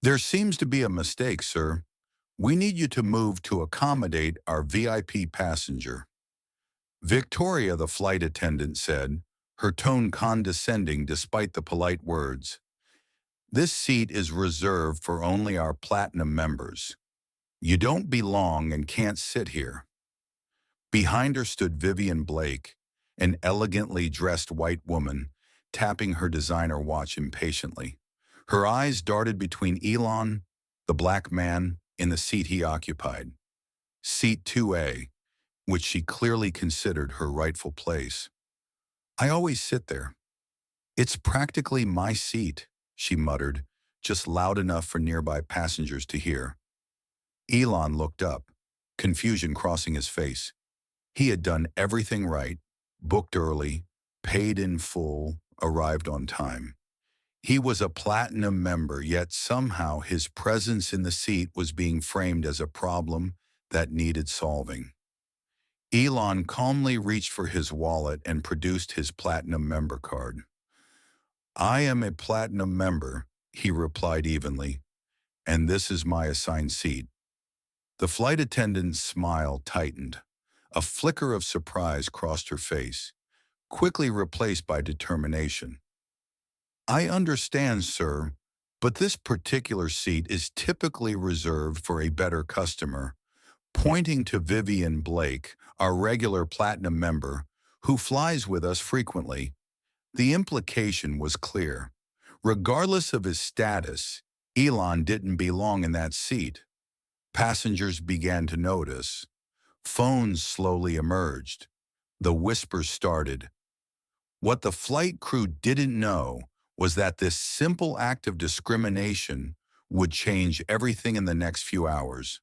There seems to be a mistake, sir. We need you to move to accommodate our VIP passenger. Victoria, the flight attendant, said, her tone condescending despite the polite words. This seat is reserved for only our platinum members. You don't belong and can't sit here. Behind her stood Vivian Blake, an elegantly dressed white woman, tapping her designer watch impatiently. Her eyes darted between Elon, the black man, in the seat he occupied, seat 2A, which she clearly considered her rightful place. I always sit there. It's practically my seat, she muttered, just loud enough for nearby passengers to hear. Elon looked up, confusion crossing his face. He had done everything right, booked early, paid in full, arrived on time. He was a platinum member, yet somehow his presence in the seat was being framed as a problem that needed solving. Elon calmly reached for his wallet and produced his platinum member card. I am a platinum member, he replied evenly, and this is my assigned seat. The flight attendant's smile tightened. A flicker of surprise crossed her face, quickly replaced by determination. I understand, sir, but this particular seat is typically reserved for a better customer, pointing to Vivian Blake, our regular platinum member, who flies with us frequently. The implication was clear. Regardless of his status, Elon didn't belong in that seat. Passengers began to notice. Phones slowly emerged. The whispers started. What the flight crew didn't know was that this simple act of discrimination would change everything in the next few hours.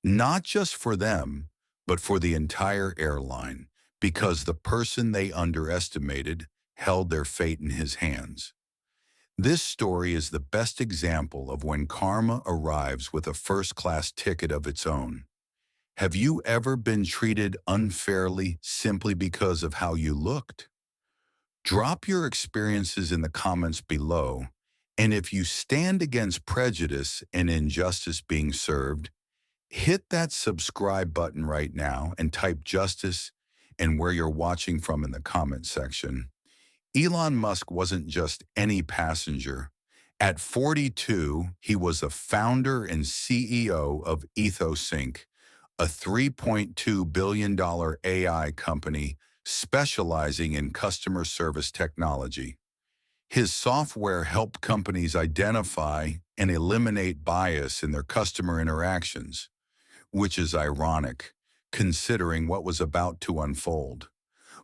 Not just for them, but for the entire airline, because the person they underestimated held their fate in his hands. This story is the best example of when karma arrives with a first-class ticket of its own. Have you ever been treated unfairly simply because of how you looked? Drop your experiences in the comments below, and if you stand against prejudice and injustice being served, hit that subscribe button right now and type justice and where you're watching from in the comment section. Elon Musk wasn't just any passenger. At 42, he was the founder and CEO of EthosInc, a $3.2 billion AI company specializing in customer service technology. His software helped companies identify and eliminate bias in their customer interactions, which is ironic, considering what was about to unfold.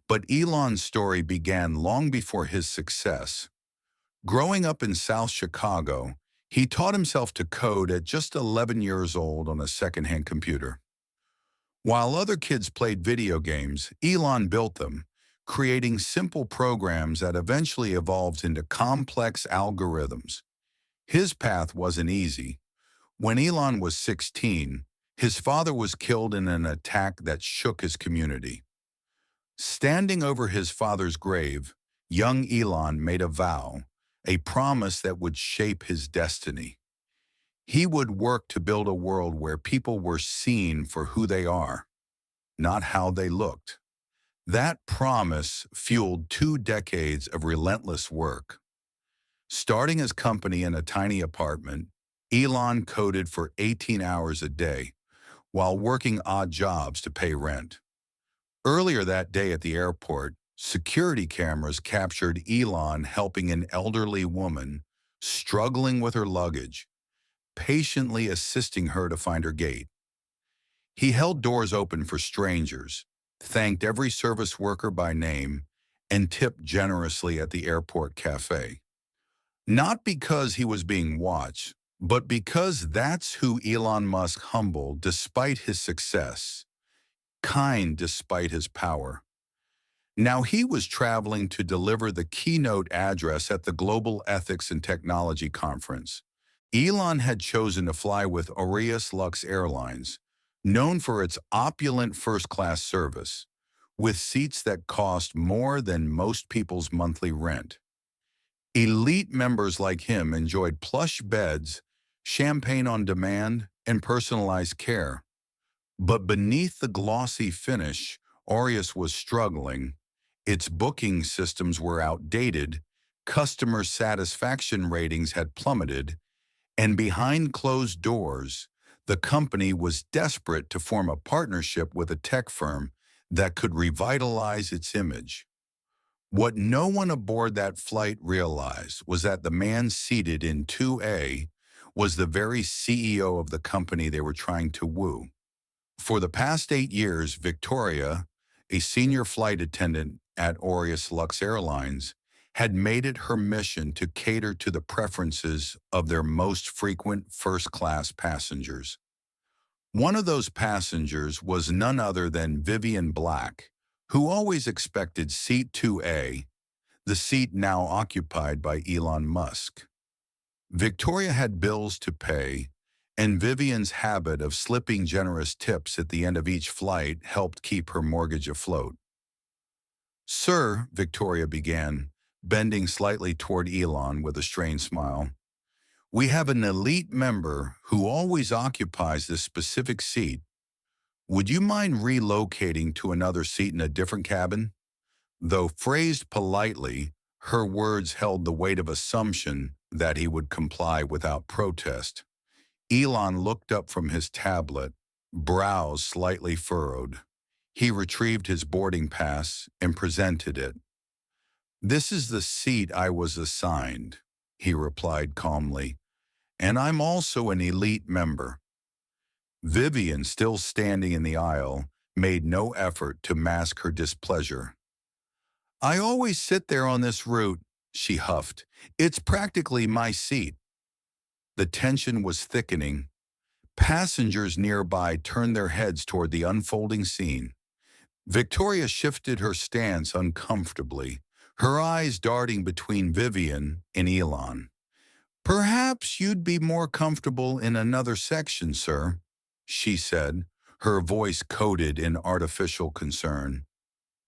But Elon's story began long before his success. Growing up in South Chicago, he taught himself to code at just 11 years old on a secondhand computer. While other kids played video games, Elon built them, creating simple programs that eventually evolved into complex algorithms. His path wasn't easy. When Elon was 16, his father was killed in an attack that shook his community. Standing over his father's grave, young Elon made a vow, a promise that would shape his destiny. He would work to build a world where people were seen for who they are, not how they looked. That promise fueled 2 decades of relentless work. Starting his company in a tiny apartment, Elon coded for 18 hours a day while working odd jobs to pay rent. Earlier that day at the airport, security cameras captured Elon helping an elderly woman struggling with her luggage, patiently assisting her to find her gate. He held doors open for strangers, thanked every service worker by name, and tipped generously at the airport cafe. Not because he was being watched, but because that's who Elon Musk humbled despite his success, kind despite his power. Now he was traveling to deliver the keynote address at the Global Ethics and Technology Conference. Elon had chosen to fly with Aureus Lux Airlines, known for its opulent first-class service, with seats that cost more than most people's monthly rent. Elite members like him enjoyed plush beds, champagne on demand, and personalized care. But beneath the glossy finish, Aureus was struggling. Its booking systems were outdated, customer satisfaction ratings had plummeted, and behind closed doors, the company was desperate to form a partnership with a tech firm that could revitalize its image. What no one aboard that flight realized was that the man seated in 2A was the very CEO of the company they were trying to woo. For the past 8 years, Victoria, a senior flight attendant at Aureus Lux Airlines, had made it her mission to cater to the preferences of their most frequent first-class passengers. One of those passengers was none other than Vivian Black, who always expected seat 2A, the seat now occupied by Elon Musk. Victoria had bills to pay, and Vivian's habit of slipping generous tips at the end of each flight helped keep her mortgage afloat. "Sir," Victoria began, bending slightly toward Elon with a strained smile, "we have an elite member who always occupies this specific seat. Would you mind relocating to another seat in a different cabin?" Though phrased politely, her words held the weight of assumption that he would comply without protest. Elon looked up from his tablet, brows slightly furrowed. He retrieved his boarding pass and presented it. "This is the seat I was assigned," he replied calmly, "and I'm also an elite member." Vivian, still standing in the aisle, made no effort to mask her displeasure. "I always sit there on this route," she huffed. "It's practically my seat." The tension was thickening. Passengers nearby turned their heads toward the unfolding scene. Victoria shifted her stance uncomfortably, her eyes darting between Vivian and Elon. "Perhaps you'd be more comfortable in another section, sir," she said, her voice coated in artificial concern.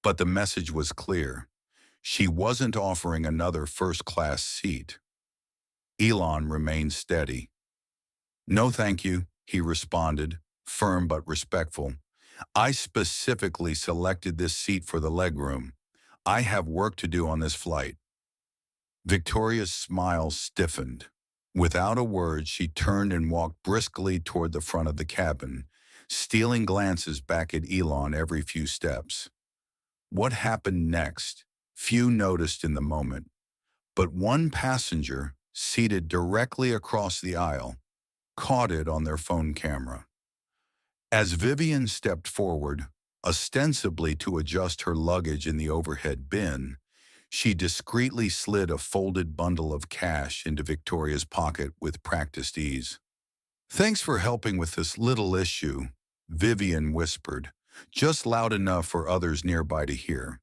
But the message was clear. She wasn't offering another first-class seat. Elon remained steady. "No, thank you," he responded, firm but respectful. "I specifically selected this seat for the legroom. I have work to do on this flight." Victoria's smile stiffened. Without a word, she turned and walked briskly toward the front of the cabin, stealing glances back at Elon every few steps. What happened next? Few noticed in the moment, but one passenger, seated directly across the aisle, caught it on their phone camera. As Vivian stepped forward, ostensibly to adjust her luggage in the overhead bin, she discreetly slid a folded bundle of cash into Victoria's pocket with practiced ease. "Thanks for helping with this little issue," Vivian whispered, just loud enough for others nearby to hear.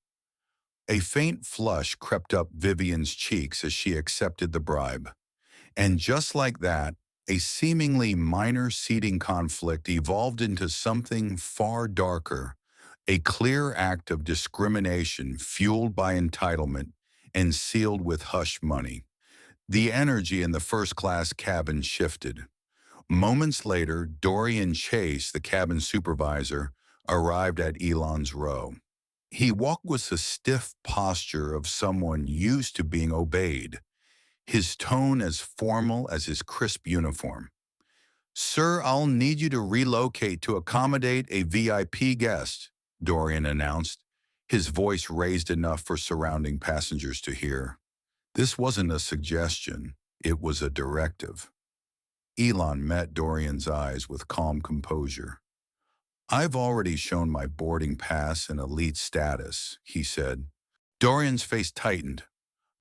A faint flush crept up Vivian's cheeks as she accepted the bribe. And just like that, a seemingly minor seating conflict evolved into something far darker, a clear act of discrimination fueled by entitlement and sealed with hush money. The energy in the first-class cabin shifted. Moments later, Dorian Chase, the cabin supervisor, arrived at Elon's row. He walked with the stiff posture of someone used to being obeyed, his tone as formal as his crisp uniform. "Sir, I'll need you to relocate to accommodate a VIP guest," Dorian announced, his voice raised enough for surrounding passengers to hear. This wasn't a suggestion, it was a directive. Elon met Dorian's eyes with calm composure. "I've already shown my boarding pass and elite status," he said. Dorian's face tightened.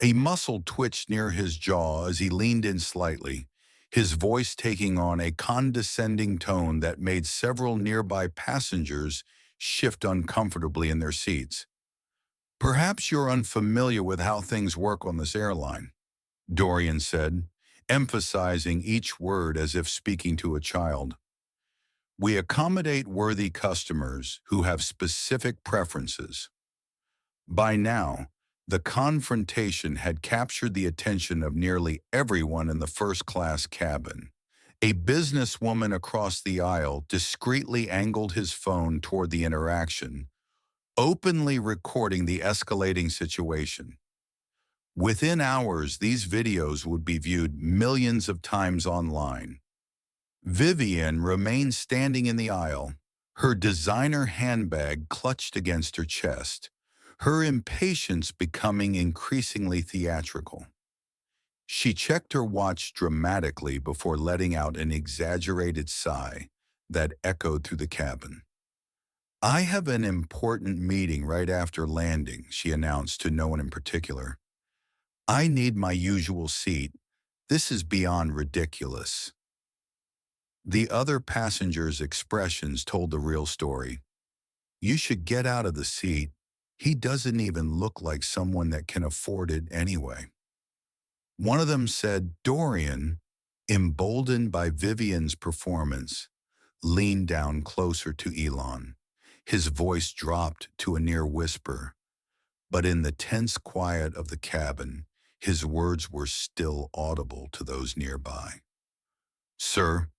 A muscle twitched near his jaw as he leaned in slightly, his voice taking on a condescending tone that made several nearby passengers shift uncomfortably in their seats. "Perhaps you're unfamiliar with how things work on this airline," Dorian said, emphasizing each word as if speaking to a child. "We accommodate worthy customers who have specific preferences." By now, the confrontation had captured the attention of nearly everyone in the first-class cabin, A businesswoman across the aisle discreetly angled his phone toward the interaction, openly recording the escalating situation. Within hours, these videos would be viewed millions of times online. Vivian remained standing in the aisle, her designer handbag clutched against her chest, her impatience becoming increasingly theatrical. She checked her watch dramatically before letting out an exaggerated sigh that echoed through the cabin. "I have an important meeting right after landing," she announced to no one in particular. "I need my usual seat. This is beyond ridiculous." The other passengers' expressions told the real story. "You should get out of the seat. He doesn't even look like someone that can afford it anyway." One of them said Dorian, emboldened by Vivian's performance, leaned down closer to Elon. His voice dropped to a near whisper, but in the tense quiet of the cabin, his words were still audible to those nearby. "Sir,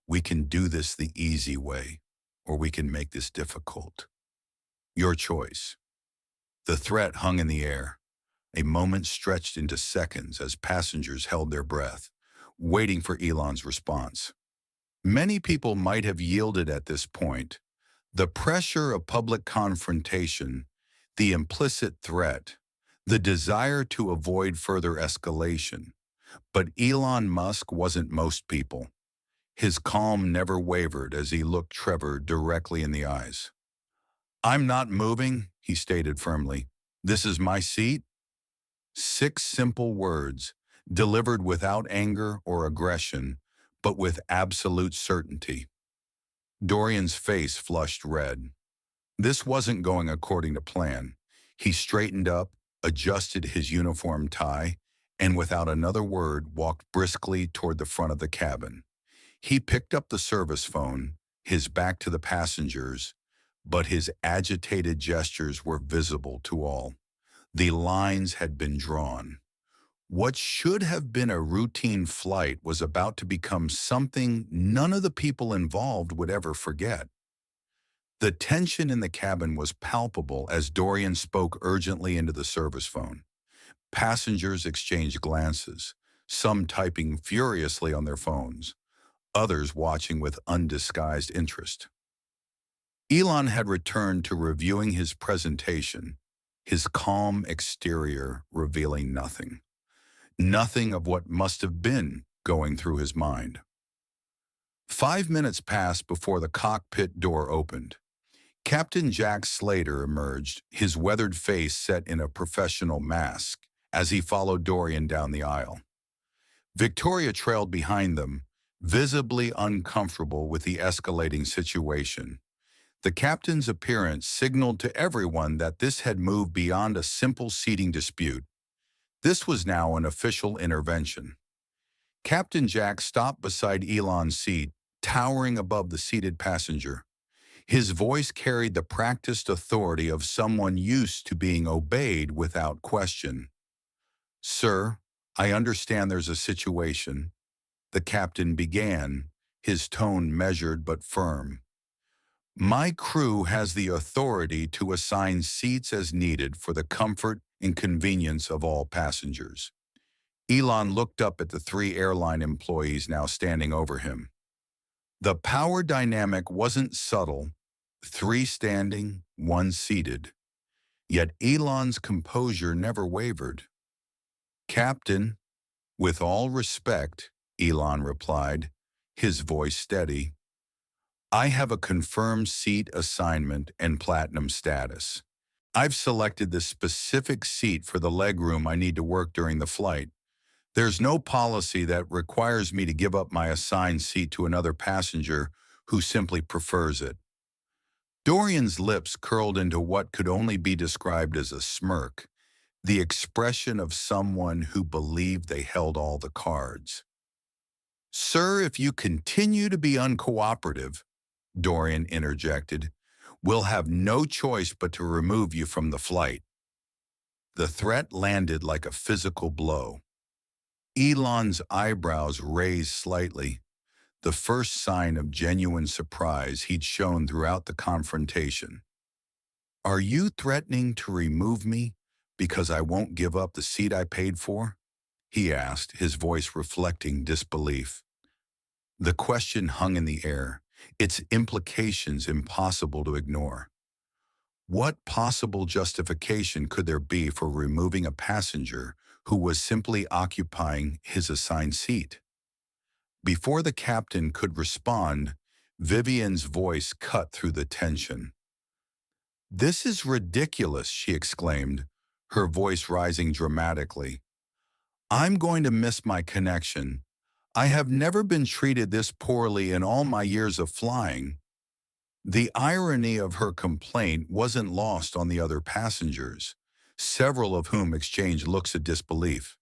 we can do this the easy way, or we can make this difficult. Your choice." The threat hung in the air. A moment stretched into seconds as passengers held their breath, waiting for Elon's response. Many people might have yielded at this point. The pressure of public confrontation, the implicit threat, the desire to avoid further escalation. But Elon Musk wasn't most people. His calm never wavered as he looked Trevor directly in the eyes. "I'm not moving," he stated firmly. "This is my seat." 6 simple words, delivered without anger or aggression, but with absolute certainty. Dorian's face flushed red. This wasn't going according to plan. He straightened up, adjusted his uniform tie, and without another word walked briskly toward the front of the cabin. He picked up the service phone, his back to the passengers, but his agitated gestures were visible to all. The lines had been drawn. What should have been a routine flight was about to become something none of the people involved would ever forget. The tension in the cabin was palpable as Dorian spoke urgently into the service phone. Passengers exchanged glances, some typing furiously on their phones, others watching with undisguised interest. Elon had returned to reviewing his presentation, his calm exterior revealing nothing. Nothing of what must have been going through his mind. 5 minutes passed before the cockpit door opened. Captain Jack Slater emerged, his weathered face set in a professional mask, as he followed Dorian down the aisle. Victoria trailed behind them, visibly uncomfortable with the escalating situation. The captain's appearance signaled to everyone that this had moved beyond a simple seating dispute. This was now an official intervention. Captain Jack stopped beside Elon's seat, towering above the seated passenger. His voice carried the practiced authority of someone used to being obeyed without question. "Sir, I understand there's a situation," the captain began, his tone measured but firm. "My crew has the authority to assign seats as needed for the comfort and convenience of all passengers." Elon looked up at the 3 airline employees now standing over him. The power dynamic wasn't subtle, 3 standing, 1 seated. Yet Elon's composure never wavered. "Captain, with all respect," Elon replied, his voice steady, "I have a confirmed seat assignment and platinum status. I've selected the specific seat for the legroom I need to work during the flight. There's no policy that requires me to give up my assigned seat to another passenger who simply prefers it." Dorian's lips curled into what could only be described as a smirk, the expression of someone who believed they held all the cards. "Sir, if you continue to be uncooperative," Dorian interjected, "we'll have no choice but to remove you from the flight." The threat landed like a physical blow. Elon's eyebrows raised slightly. the first sign of genuine surprise he'd shown throughout the confrontation. "Are you threatening to remove me because I won't give up the seat I paid for?" he asked, his voice reflecting disbelief. The question hung in the air, its implications impossible to ignore. What possible justification could there be for removing a passenger who was simply occupying his assigned seat? Before the captain could respond, Vivian's voice cut through the tension. "This is ridiculous," she exclaimed, her voice rising dramatically. "I'm going to miss my connection. I have never been treated this poorly in all my years of flying." The irony of her complaint wasn't lost on the other passengers, several of whom exchanged looks of disbelief.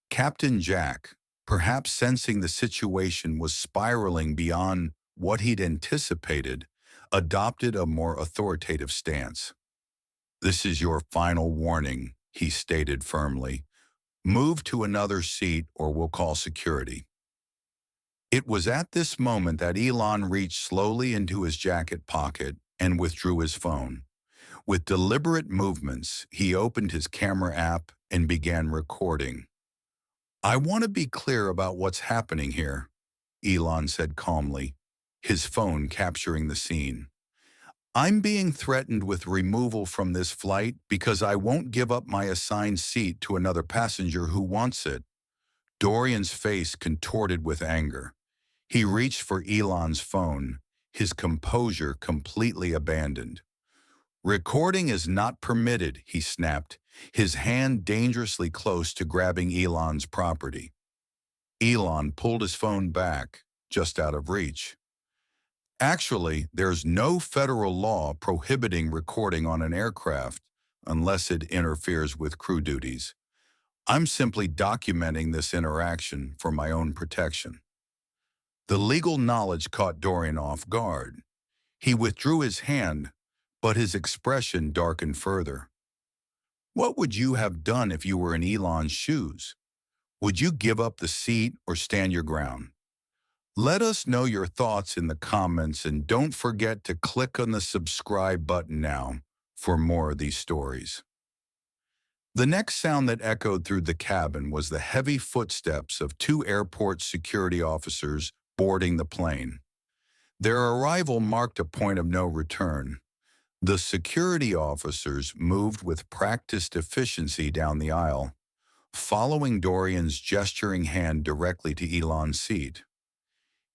Captain Jack, perhaps sensing the situation was spiraling beyond what he'd anticipated, adopted a more authoritative stance. "This is your final warning," he stated firmly. "Move to another seat or we'll call security." It was at this moment that Elon reached slowly into his jacket pocket and withdrew his phone. With deliberate movements, he opened his camera app and began recording. "I want to be clear about what's happening here," Elon said calmly, his phone capturing the scene. "I'm being threatened with removal from this flight because I won't give up my assigned seat to another passenger who wants it." Dorian's face contorted with anger. He reached for Elon's phone, his composure completely abandoned. "Recording is not permitted," he snapped, his hand dangerously close to grabbing Elon's property. Elon pulled his phone back, just out of reach. "Actually, there's no federal law prohibiting recording on an aircraft unless it interferes with crew duties. I'm simply documenting this interaction for my own protection." The legal knowledge caught Dorian off guard. He withdrew his hand, but his expression darkened further. "What would you have done if you were in Elon's shoes? Would you give up the seat or stand your ground? Let us know your thoughts in the comments, and don't forget to click on the subscribe button now for more of these stories." The next sound that echoed through the cabin was the heavy footsteps of two airport security officers boarding the plane. Their arrival marked a point of no return. The security officers moved with practiced efficiency down the aisle, following Dorian's gesturing hand directly to Elon's seat.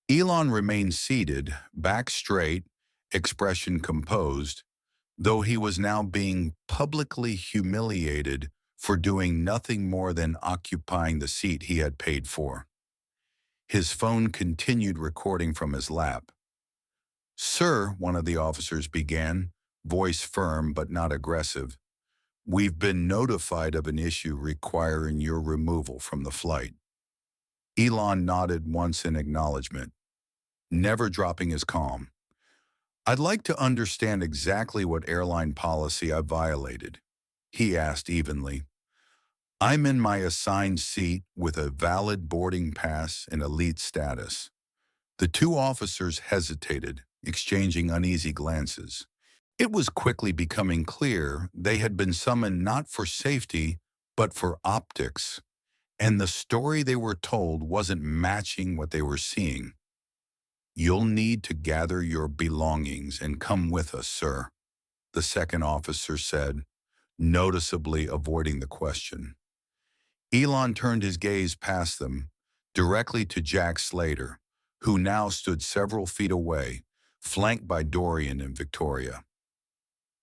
Elon remained seated, back straight, expression composed, though he was now being publicly humiliated for doing nothing more than occupying the seat he had paid for. His phone continued recording from his lap. "Sir," one of the officers began, voice firm but not aggressive, "we've been notified of an issue requiring your removal from the flight." Elon nodded once in acknowledgement, never dropping his calm. "I'd like to understand exactly what airline policy I violated," he asked evenly. "I'm in my assigned seat with a valid boarding pass and elite status." The two officers hesitated, exchanging uneasy glances. It was quickly becoming clear they had been summoned not for safety, but for optics, and the story they were told wasn't matching what they were seeing. "You'll need to gather your belongings and come with us, sir," the second officer said, noticeably avoiding the question. Elon turned his gaze past them, directly to Jack Slater, who now stood several feet away, flanked by Dorian and Victoria.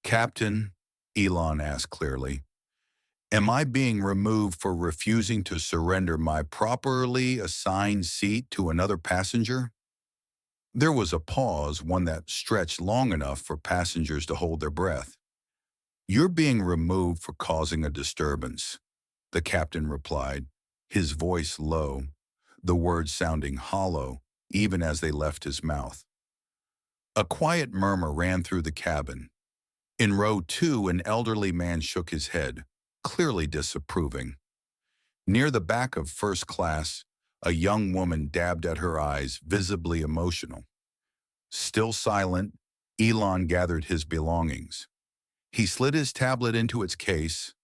"Captain," Elon asked clearly, "am I being removed for refusing to surrender my properly assigned seat to another passenger?" There was a pause, one that stretched long enough for passengers to hold their breath. "You're being removed for causing a disturbance," the captain replied, his voice low, the words sounding hollow even as they left his mouth. A quiet murmur ran through the cabin. In row 2, an elderly man shook his head, clearly disapproving. Near the back of first class, A young woman dabbed at her eyes, visibly emotional. Still silent, Elon gathered his belongings. He slid his tablet into its case,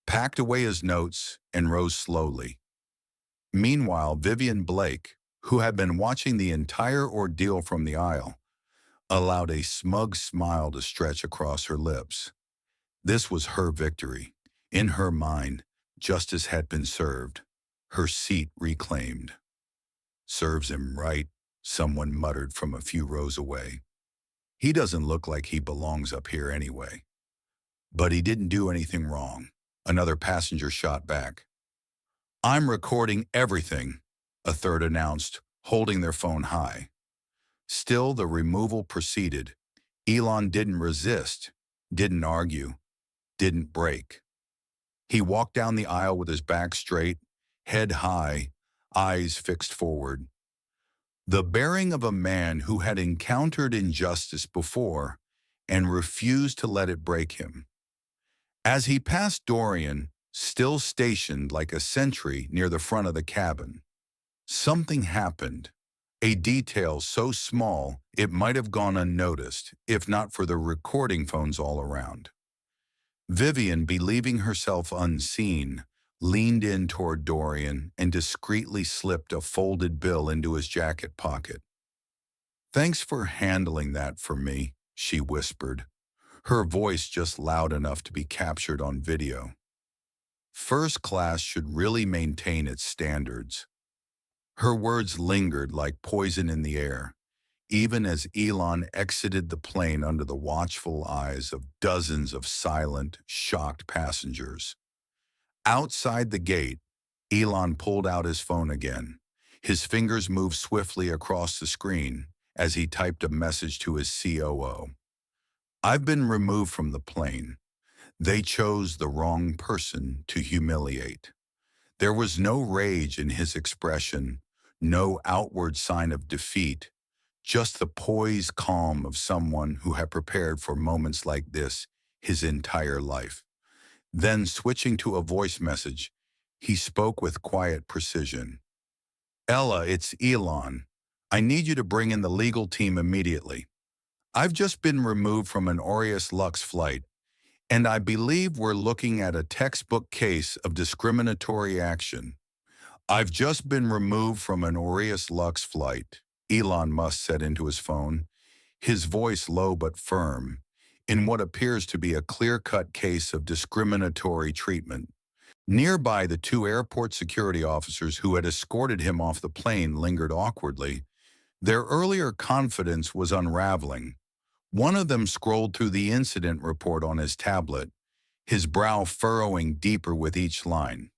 packed away his notes, and rose slowly. Meanwhile, Vivian Blake, who had been watching the entire ordeal from the aisle, allowed a smug smile to stretch across her lips. This was her victory. In her mind, justice had been served, her seat reclaimed. "Serves him right," someone muttered from a few rows away. "He doesn't look like he belongs up here anyway." "But he didn't do anything wrong," another passenger shot back. "I'm recording everything," a third announced, holding their phone high. Still, the removal proceeded. Elon didn't resist, didn't argue, didn't break. He walked down the aisle with his back straight, head high, eyes fixed forward. The bearing of a man who had encountered injustice before and refused to let it break him. As he passed Dorian, still stationed like a sentry near the front of the cabin, something happened, a detail so small it might have gone unnoticed if not for the recording phones all around. Vivian, believing herself unseen, leaned in toward Dorian and discreetly slipped a folded bill into his jacket pocket. "Thanks for handling that for me," she whispered, her voice just loud enough to be captured on video. First class should really maintain its standards. Her words lingered like poison in the air, even as Elon exited the plane under the watchful eyes of dozens of silent, shocked passengers. Outside the gate, Elon pulled out his phone again. His fingers moved swiftly across the screen as he typed a message to his COO. "I've been removed from the plane. They chose the wrong person to humiliate." There was no rage in his expression, no outward sign of defeat, just the poised calm of someone who had prepared for moments like this his entire life. Then, switching to a voice message, he spoke with quiet precision. "Ella, it's Elon. I need you to bring in the legal team immediately. I've just been removed from an Aureus Lux flight, and I believe we're looking at a textbook case of discriminatory action." "I've just been removed from an Aureus Lux flight," Elon Musk said into his phone, his voice low but firm, in what appears to be a clear-cut case of discriminatory treatment. Nearby, the two airport security officers who had escorted him off the plane lingered awkwardly. Their earlier confidence was unraveling. One of them scrolled through the incident report on his tablet, his brow furrowing deeper with each line.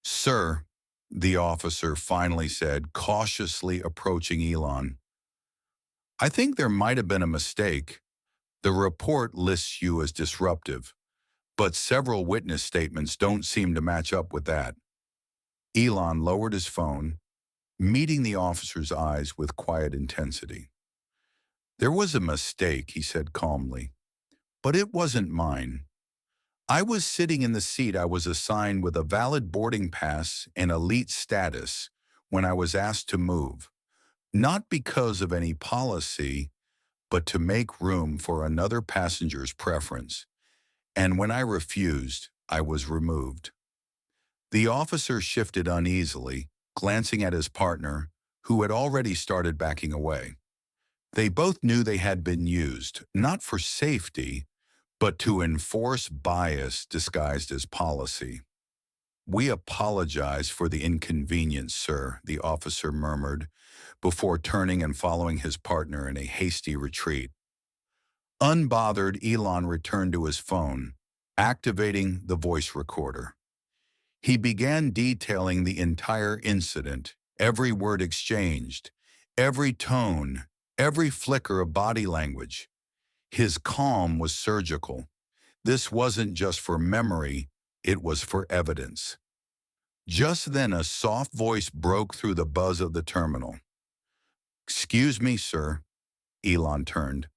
"Sir," the officer finally said, cautiously approaching Elon, "I think there might have been a mistake. The report lists you as disruptive, but several witness statements don't seem to match up with that." Elon lowered his phone, meeting the officer's eyes with quiet intensity. "There was a mistake," he said calmly, "but it wasn't mine. I was sitting in the seat I was assigned with a valid boarding pass and elite status when I was asked to move, not because of any policy, but to make room for another passenger's preference. And when I refused, I was removed." The officer shifted uneasily, glancing at his partner, who had already started backing away. They both knew they had been used, not for safety, but to enforce bias disguised as policy. "We apologize for the inconvenience, sir," the officer murmured, before turning and following his partner in a hasty retreat. Unbothered, Elon returned to his phone, activating the voice recorder. He began detailing the entire incident, every word exchanged, every tone, every flicker of body language. His calm was surgical. This wasn't just for memory, it was for evidence. Just then, a soft voice broke through the buzz of the terminal. "Excuse me, sir." Elon turned.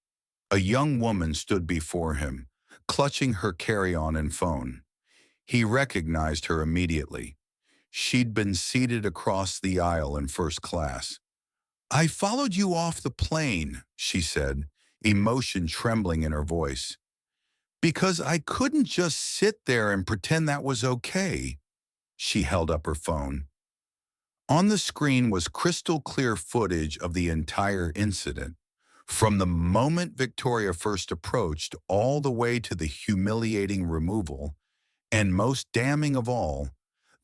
A young woman stood before him, clutching her carry-on and phone. He recognized her immediately. She'd been seated across the aisle in first class. "I followed you off the plane," she said, emotion trembling in her voice, "because I couldn't just sit there and pretend that was okay." She held up her phone. On the screen was crystal clear footage of the entire incident, from the moment Victoria first approached all the way to the humiliating removal, and most damning of all,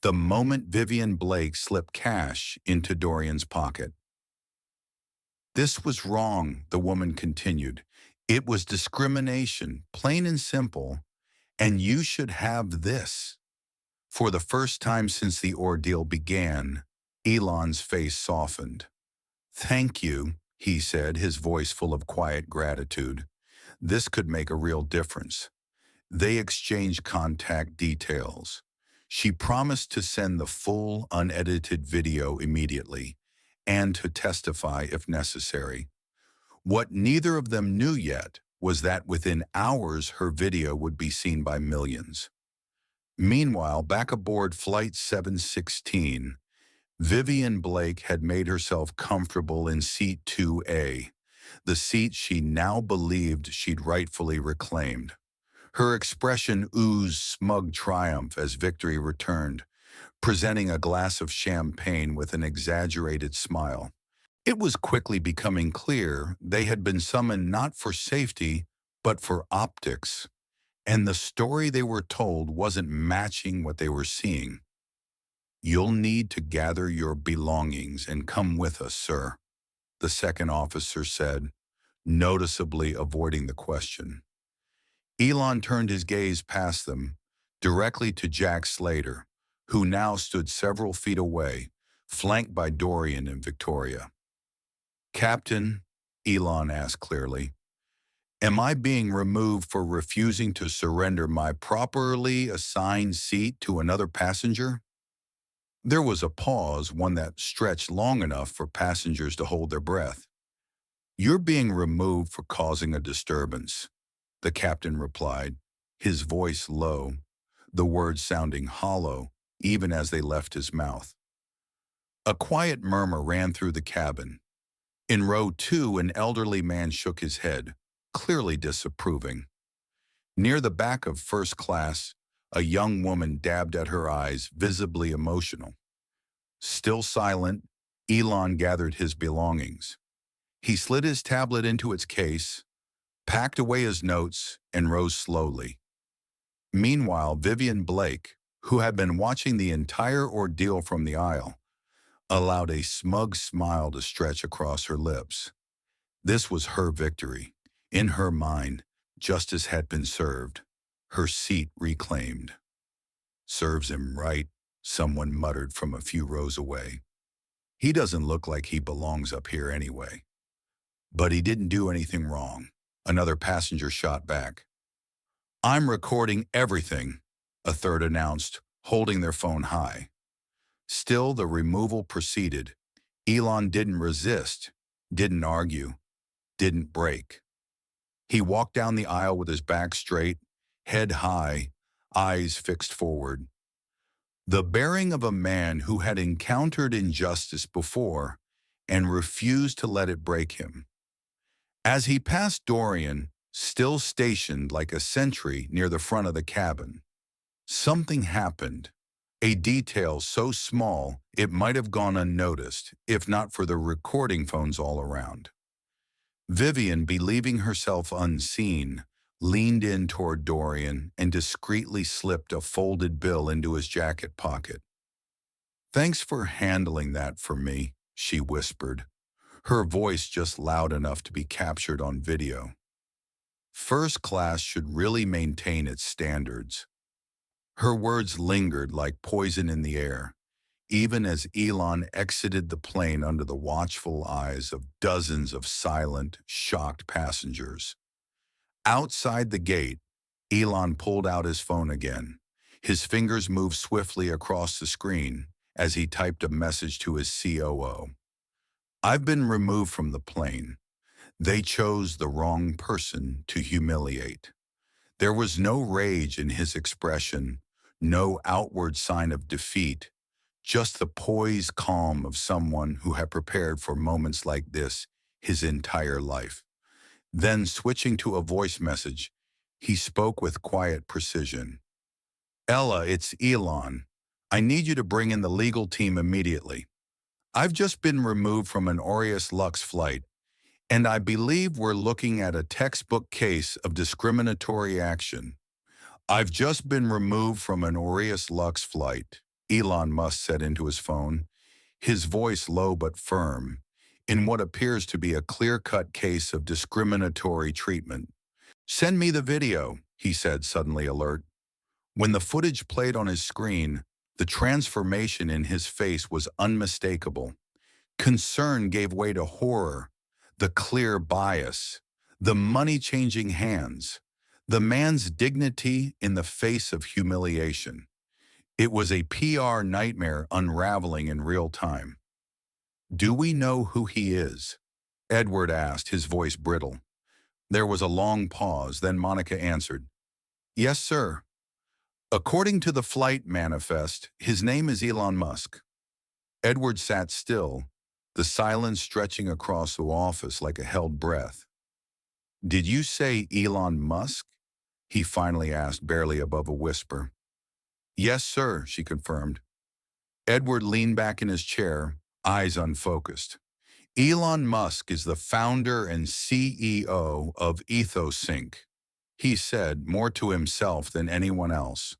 the moment Vivian Blake slipped cash into Dorian's pocket. "This was wrong," the woman continued. "It was discrimination, plain and simple, and you should have this." For the first time since the ordeal began, Elon's face softened. "Thank you," he said, his voice full of quiet gratitude. "This could make a real difference." They exchanged contact details. She promised to send the full, unedited video immediately, and to testify if necessary. What neither of them knew yet was that within hours her video would be seen by millions. Meanwhile, back aboard Flight 716, Vivian Blake had made herself comfortable in Seat 2A, the seat she now believed she'd rightfully reclaimed. Her expression oozed smug triumph as Victory returned, presenting a glass of champagne with an exaggerated smile. It was quickly becoming clear they had been summoned not for safety, but for optics, and the story they were told wasn't matching what they were seeing. "You'll need to gather your belongings and come with us, sir," the second officer said, noticeably avoiding the question. Elon turned his gaze past them, directly to Jack Slater, who now stood several feet away, flanked by Dorian and Victoria. "Captain," Elon asked clearly, "am I being removed for refusing to surrender my properly assigned seat to another passenger?" There was a pause, one that stretched long enough for passengers to hold their breath. "You're being removed for causing a disturbance," the captain replied, his voice low, the words sounding hollow even as they left his mouth. A quiet murmur ran through the cabin. In row 2, an elderly man shook his head, clearly disapproving. Near the back of first class, a young woman dabbed at her eyes, visibly emotional. Still silent, Elon gathered his belongings. He slid his tablet into its case, packed away his notes, and rose slowly. Meanwhile, Vivian Blake, who had been watching the entire ordeal from the aisle, allowed a smug smile to stretch across her lips. This was her victory. In her mind, justice had been served, her seat reclaimed. "Serves him right," someone muttered from a few rows away. "He doesn't look like he belongs up here anyway." "But he didn't do anything wrong," another passenger shot back. "I'm recording everything," a third announced, holding their phone high. Still, the removal proceeded. Elon didn't resist, didn't argue, didn't break. He walked down the aisle with his back straight, head high, eyes fixed forward. The bearing of a man who had encountered injustice before and refused to let it break him. As he passed Dorian, still stationed like a sentry near the front of the cabin, something happened, a detail so small it might have gone unnoticed if not for the recording phones all around. Vivian, believing herself unseen, leaned in toward Dorian and discreetly slipped a folded bill into his jacket pocket. "Thanks for handling that for me," she whispered, her voice just loud enough to be captured on video. First class should really maintain its standards. Her words lingered like poison in the air, even as Elon exited the plane under the watchful eyes of dozens of silent, shocked passengers. Outside the gate, Elon pulled out his phone again. His fingers moved swiftly across the screen as he typed a message to his COO. "I've been removed from the plane. They chose the wrong person to humiliate." There was no rage in his expression, no outward sign of defeat, just the poised calm of someone who had prepared for moments like this his entire life. Then, switching to a voice message, he spoke with quiet precision. Ella, it's Elon. I need you to bring in the legal team immediately. I've just been removed from an Aureus Lux flight, and I believe we're looking at a textbook case of discriminatory action. I've just been removed from an Aureus Lux flight, Elon Musk said into his phone, his voice low but firm, in what appears to be a clear-cut case of discriminatory treatment. Send me the video, he said, suddenly alert. When the footage played on his screen, the transformation in his face was unmistakable. Concern gave way to horror, the clear bias, the money-changing hands, the man's dignity in the face of humiliation. It was a PR nightmare unraveling in real time. Do we know who he is? Edward asked, his voice brittle. There was a long pause, then Monica answered, Yes, sir. According to the flight manifest, his name is Elon Musk. Edward sat still, the silence stretching across the office like a held breath. Did you say Elon Musk? He finally asked, barely above a whisper. Yes, sir, she confirmed. Edward leaned back in his chair, eyes unfocused. Elon Musk is the founder and CEO of EthosSync, he said, more to himself than anyone else.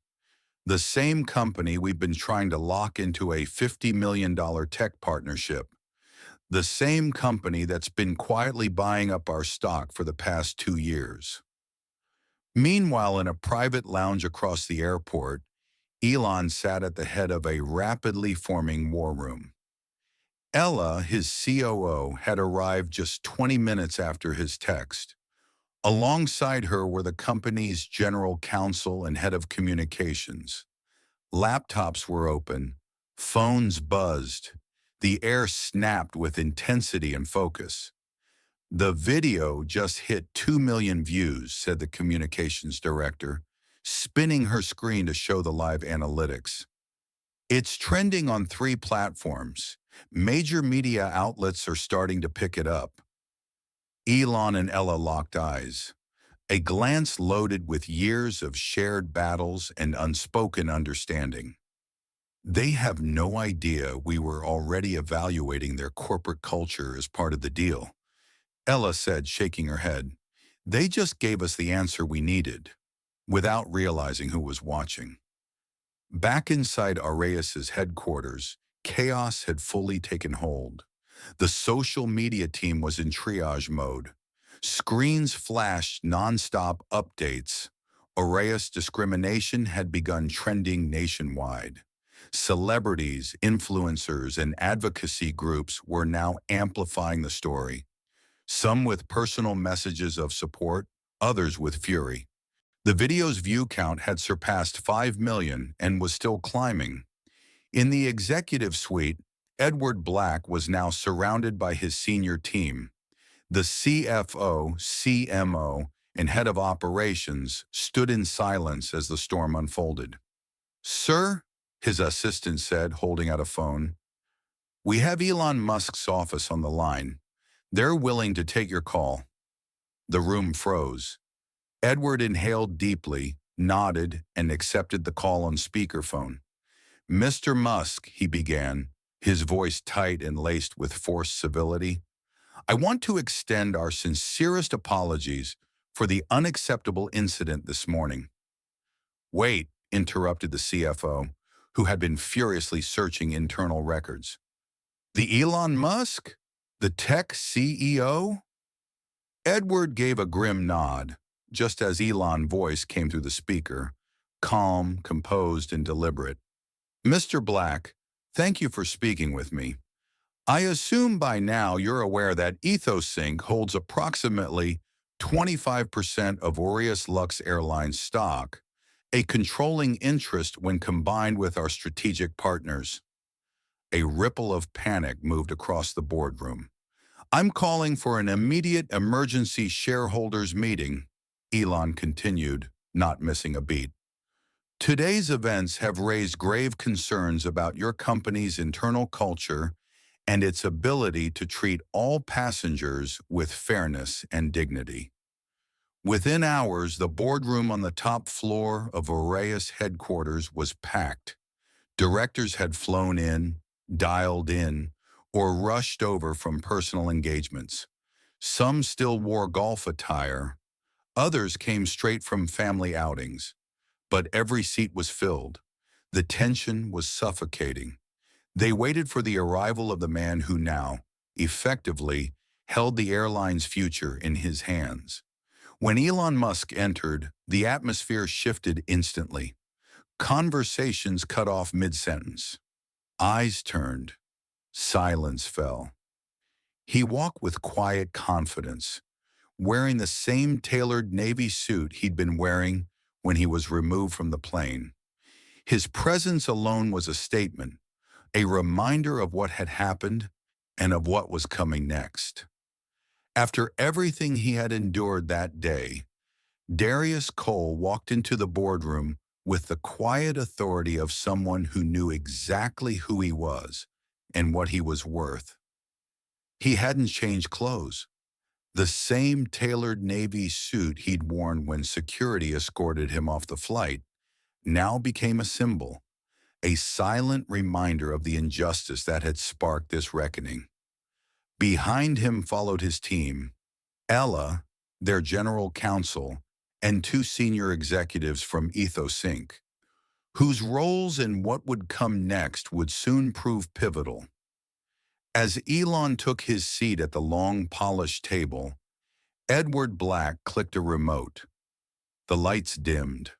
The same company we've been trying to lock into a $50 million tech partnership. The same company that's been quietly buying up our stock for the past 2 years. Meanwhile, in a private lounge across the airport, Elon sat at the head of a rapidly forming war room. Ella, his COO, had arrived just 20 minutes after his text. Alongside her were the company's general counsel and head of communications. Laptops were open, phones buzzed, the air snapped with intensity and focus. The video just hit 2 million views, said the communications director, spinning her screen to show the live analytics. It's trending on 3 platforms. Major media outlets are starting to pick it up. Elon and Ella locked eyes, a glance loaded with years of shared battles and unspoken understanding. They have no idea we were already evaluating their corporate culture as part of the deal, Ella said, shaking her head. They just gave us the answer we needed, without realizing who was watching. Back inside Aureus's headquarters, chaos had fully taken hold. The social media team was in triage mode. Screens flashed nonstop updates. Aureus discrimination had begun trending nationwide. Celebrities, influencers, and advocacy groups were now amplifying the story. Some with personal messages of support, others with fury. The video's view count had surpassed 5 million and was still climbing. In the executive suite, Edward Black was now surrounded by his senior team. The CFO, CMO, and head of operations stood in silence as the storm unfolded. Sir, his assistant said, holding out a phone, we have Elon Musk's office on the line. They're willing to take your call. The room froze. Edward inhaled deeply, nodded, and accepted the call on speakerphone. Mr. Musk, he began, his voice tight and laced with forced civility, I want to extend our sincerest apologies for the unacceptable incident this morning. Wait, interrupted the CFO, who had been furiously searching internal records. The Elon Musk? The tech CEO? Edward gave a grim nod, just as Elon's voice came through the speaker, calm, composed, and deliberate. Mr. Black, thank you for speaking with me. I assume by now you're aware that EthosSync holds approximately 25% of Aureus Lux Airlines stock, a controlling interest when combined with our strategic partners. A ripple of panic moved across the boardroom. I'm calling for an immediate emergency shareholders meeting, Elon continued, not missing a beat. Today's events have raised grave concerns about your company's internal culture and its ability to treat all passengers with fairness and dignity. Within hours, the boardroom on the top floor of Aureus headquarters was packed. Directors had flown in, dialed in, or rushed over from personal engagements. Some still wore golf attire, others came straight from family outings. But every seat was filled. The tension was suffocating. They waited for the arrival of the man who now, effectively, held the airline's future in his hands. When Elon Musk entered, the atmosphere shifted instantly. Conversations cut off mid-sentence. Eyes turned. Silence fell. He walked with quiet confidence, wearing the same tailored navy suit he'd been wearing when he was removed from the plane. His presence alone was a statement, a reminder of what had happened and of what was coming next. After everything he had endured that day, Darius Cole walked into the boardroom with the quiet authority of someone who knew exactly who he was and what he was worth. He hadn't changed clothes. The same tailored navy suit he'd worn when security escorted him off the flight now became a symbol, a silent reminder of the injustice that had sparked this reckoning. Behind him followed his team, Ella, their general counsel, and two senior executives from Ethos Inc., whose roles in what would come next would soon prove pivotal. As Elon took his seat at the long, polished table, Edward Black clicked a remote. The lights dimmed.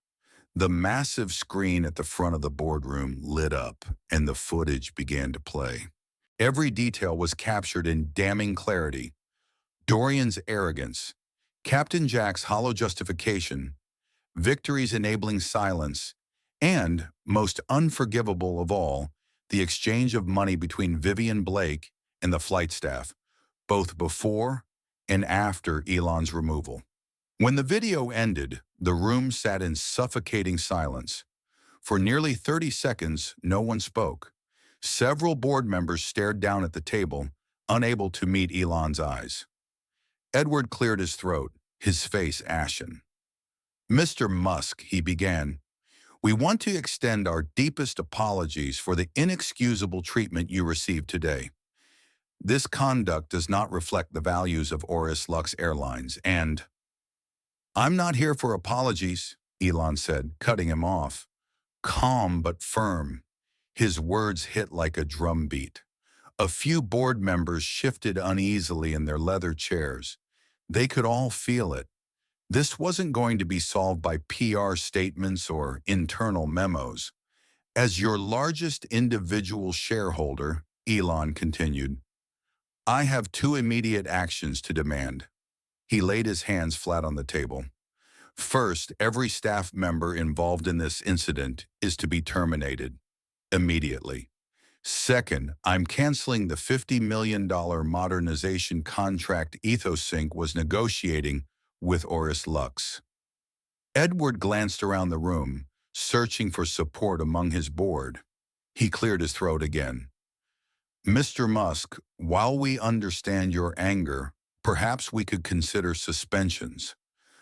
The massive screen at the front of the boardroom lit up, and the footage began to play. Every detail was captured in damning clarity. Dorian's arrogance, Captain Jack's hollow justification, Victory's enabling silence, and, most unforgivable of all, the exchange of money between Vivian Blake and the flight staff, both before and after Elon's removal. When the video ended, the room sat in suffocating silence. For nearly 30 seconds, no one spoke. Several board members stared down at the table, unable to meet Elon's eyes. Edward cleared his throat, his face ashen. "Mr. Musk," he began, "we want to extend our deepest apologies for the inexcusable treatment you received today. This conduct does not reflect the values of Aureus Lux Airlines, and—" "I'm not here for apologies," Elon said, cutting him off. Calm but firm, his words hit like a drumbeat. A few board members shifted uneasily in their leather chairs. They could all feel it. This wasn't going to be solved by PR statements or internal memos. As your largest individual shareholder, Elon continued, I have two immediate actions to demand. He laid his hands flat on the table. First, every staff member involved in this incident is to be terminated immediately. Second, I'm canceling the $50 million modernization contract EthosSync was negotiating with Aureus Lux. Edward glanced around the room, searching for support among his board. He cleared his throat again. Mr. Musk, while we understand your anger, perhaps we could consider suspensions.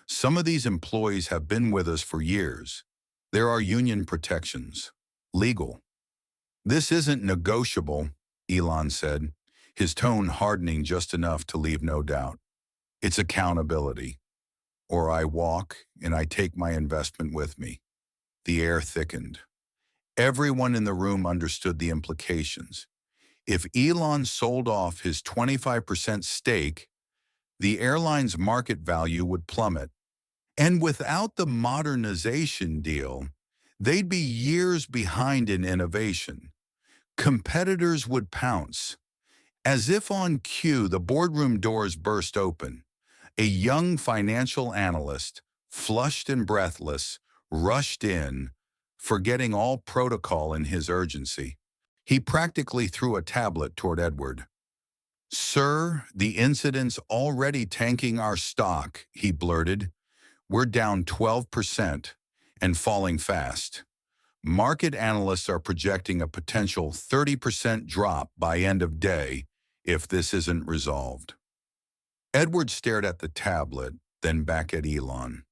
Some of these employees have been with us for years. There are union protections. Legal. This isn't negotiable, Elon said, his tone hardening just enough to leave no doubt. It's accountability. Or I walk and I take my investment with me. The air thickened. Everyone in the room understood the implications. If Elon sold off his 25% stake, the airline's market value would plummet. And without the modernization deal, they'd be years behind in innovation. Competitors would pounce. As if on cue, the boardroom doors burst open. A young financial analyst, flushed and breathless, rushed in, forgetting all protocol in his urgency. He practically threw a tablet toward Edward. Sir, the incident's already tanking our stock, he blurted. We're down 12%, and falling fast. Market analysts are projecting a potential 30% drop by end of day if this isn't resolved. Edward stared at the tablet, then back at Elon.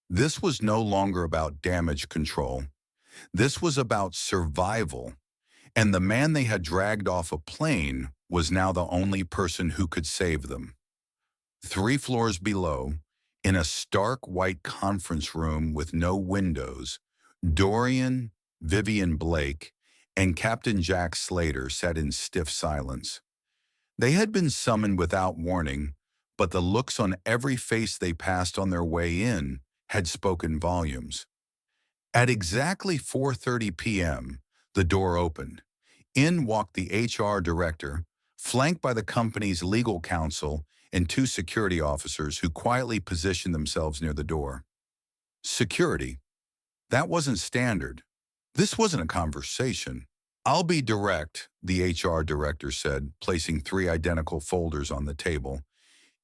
This was no longer about damage control. This was about survival, and the man they had dragged off a plane was now the only person who could save them. 3 floors below, in a stark white conference room with no windows, Dorian, Vivian Blake, and Captain Jack Slater sat in stiff silence. They had been summoned without warning, but the looks on every face they passed on their way in had spoken volumes. At exactly 4:30 p.m., the door opened. In walked the HR director, flanked by the company's legal counsel and 2 security officers who quietly positioned themselves near the door. Security. That wasn't standard. This wasn't a conversation. "I'll be direct," the HR director said, placing 3 identical folders on the table.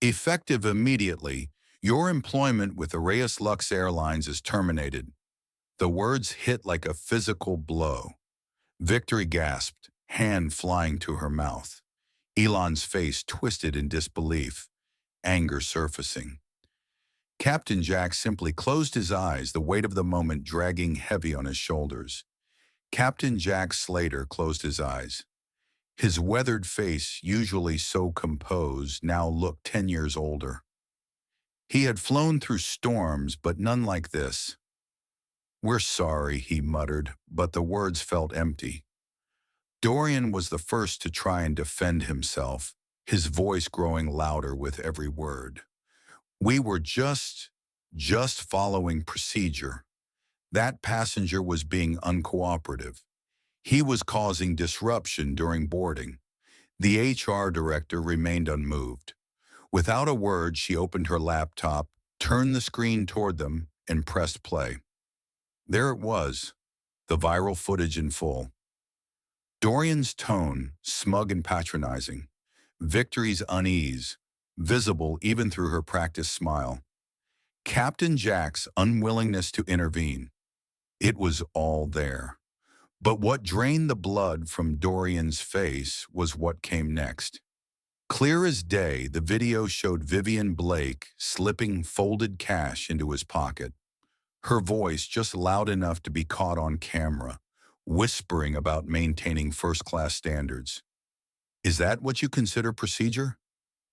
"Effective immediately, your employment with Aureus Lux Airlines is terminated." The words hit like a physical blow. Victory gasped, hand flying to her mouth. Elon's face twisted in disbelief, anger surfacing. Captain Jack simply closed his eyes, the weight of the moment dragging heavy on his shoulders. Captain Jack Slater closed his eyes. His weathered face, usually so composed, now looked 10 years older. He had flown through storms, but none like this. "We're sorry," he muttered, but the words felt empty. Dorian was the first to try and defend himself, his voice growing louder with every word. "We were just following procedure. That passenger was being uncooperative. He was causing disruption during boarding." The HR director remained unmoved. Without a word, she opened her laptop, turned the screen toward them, and pressed play. There it was, the viral footage in full. Dorian's tone, smug and patronizing. Victory's unease, visible even through her practiced smile. Captain Jack's unwillingness to intervene. It was all there. But what drained the blood from Dorian's face was what came next. Clear as day, the video showed Vivian Blake slipping folded cash into his pocket. Her voice just loud enough to be caught on camera, whispering about maintaining first-class standards. "Is that what you consider procedure?"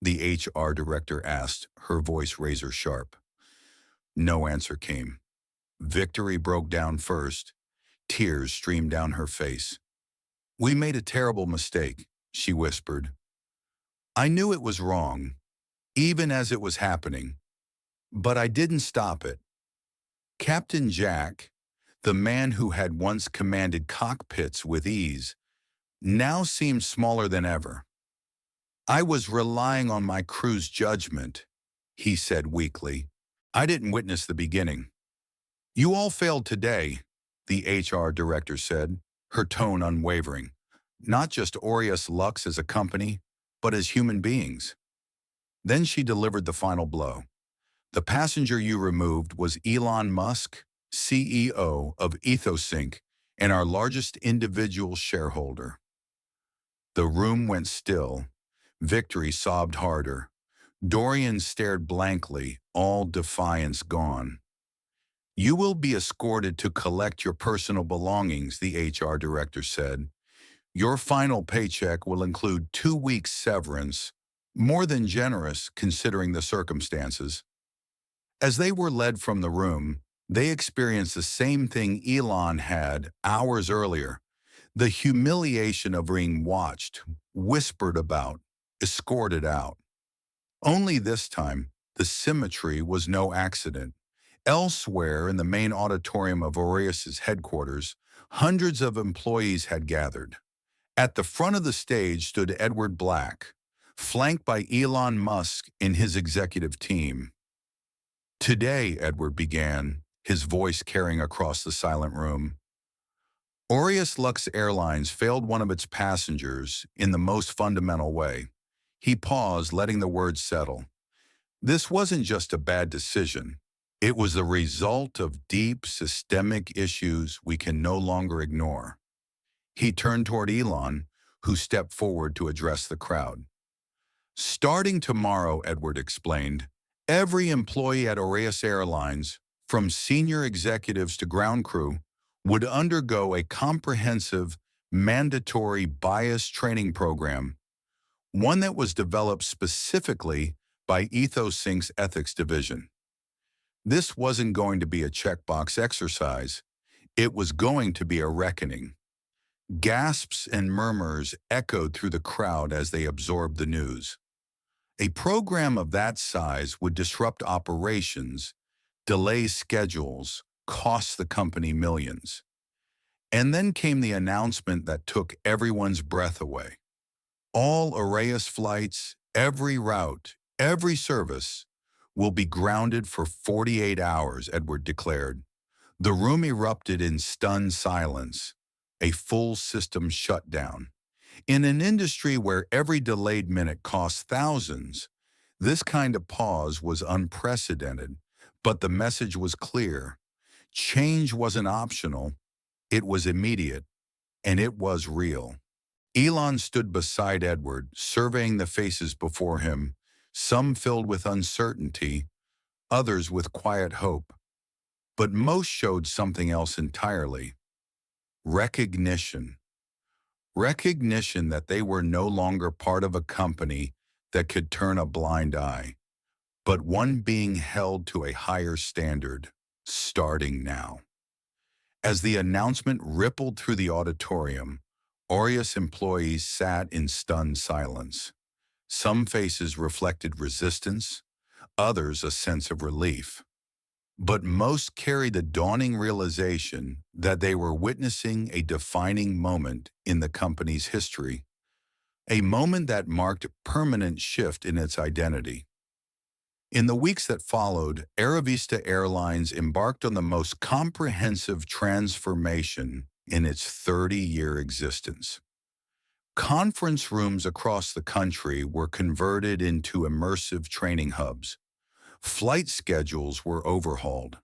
the HR director asked, her voice razor-sharp. No answer came. Victory broke down first. Tears streamed down her face. "We made a terrible mistake," she whispered. "I knew it was wrong, even as it was happening, but I didn't stop it." Captain Jack, the man who had once commanded cockpits with ease, now seemed smaller than ever. "I was relying on my crew's judgment," he said weakly. "I didn't witness the beginning." "You all failed today," the HR director said, her tone unwavering. "Not just Aureus Lux as a company, but as human beings." Then she delivered the final blow. "The passenger you removed was Elon Musk, CEO of EthoSync and our largest individual shareholder." The room went still. Victory sobbed harder. Dorian stared blankly, all defiance gone. "You will be escorted to collect your personal belongings," the HR director said. "Your final paycheck will include 2 weeks severance, more than generous considering the circumstances." As they were led from the room, they experienced the same thing Elon had hours earlier. The humiliation of being watched, whispered about, escorted out. Only this time, the symmetry was no accident. Elsewhere in the main auditorium of Aureus's headquarters, hundreds of employees had gathered. At the front of the stage stood Edward Black, flanked by Elon Musk and his executive team. "Today," Edward began, his voice carrying across the silent room, "Aureus Lux Airlines failed one of its passengers in the most fundamental way." He paused, letting the words settle. "This wasn't just a bad decision. It was the result of deep systemic issues we can no longer ignore. He turned toward Elon, who stepped forward to address the crowd. Starting tomorrow, Edward explained, every employee at Aureus Airlines, from senior executives to ground crew, would undergo a comprehensive, mandatory bias training program, one that was developed specifically by EthosSync's ethics division. This wasn't going to be a checkbox exercise. It was going to be a reckoning. Gasps and murmurs echoed through the crowd as they absorbed the news. A program of that size would disrupt operations, delay schedules, cost the company millions. And then came the announcement that took everyone's breath away. All Aureus flights, every route, every service, will be grounded for 48 hours, Edward declared. The room erupted in stunned silence, a full system shutdown. In an industry where every delayed minute costs thousands, this kind of pause was unprecedented, but the message was clear. Change wasn't optional, it was immediate, and it was real. Elon stood beside Edward, surveying the faces before him, some filled with uncertainty, others with quiet hope. But most showed something else entirely: recognition. Recognition that they were no longer part of a company that could turn a blind eye, but one being held to a higher standard, starting now. As the announcement rippled through the auditorium, Aureus employees sat in stunned silence. Some faces reflected resistance, others a sense of relief. But most carried the dawning realization that they were witnessing a defining moment in the company's history, a moment that marked a permanent shift in its identity. In the weeks that followed, Aerovista Airlines embarked on the most comprehensive transformation in its 30-year existence. Conference rooms across the country were converted into immersive training hubs. Flight schedules were overhauled.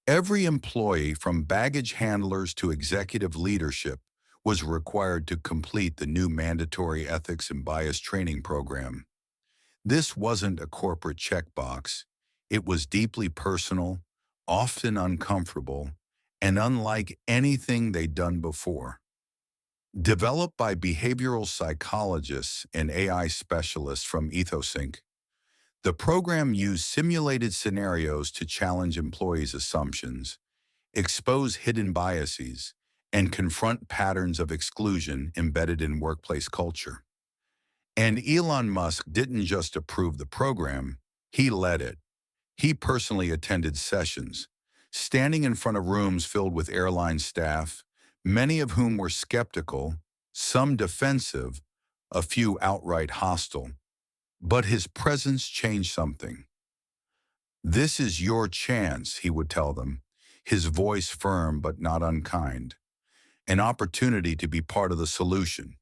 Every employee, from baggage handlers to executive leadership, was required to complete the new mandatory ethics and bias training program. This wasn't a corporate checkbox. It was deeply personal, often uncomfortable, and unlike anything they'd done before. Developed by behavioral psychologists and AI specialists from EthosSync, the program used simulated scenarios to challenge employees' assumptions, expose hidden biases, and confront patterns of exclusion embedded in workplace culture. And Elon Musk didn't just approve the program, he led it. He personally attended sessions, standing in front of rooms filled with airline staff, many of whom were skeptical, some defensive, a few outright hostile. But his presence changed something. "This is your chance," he would tell them, his voice firm but not unkind. "An opportunity to be part of the solution."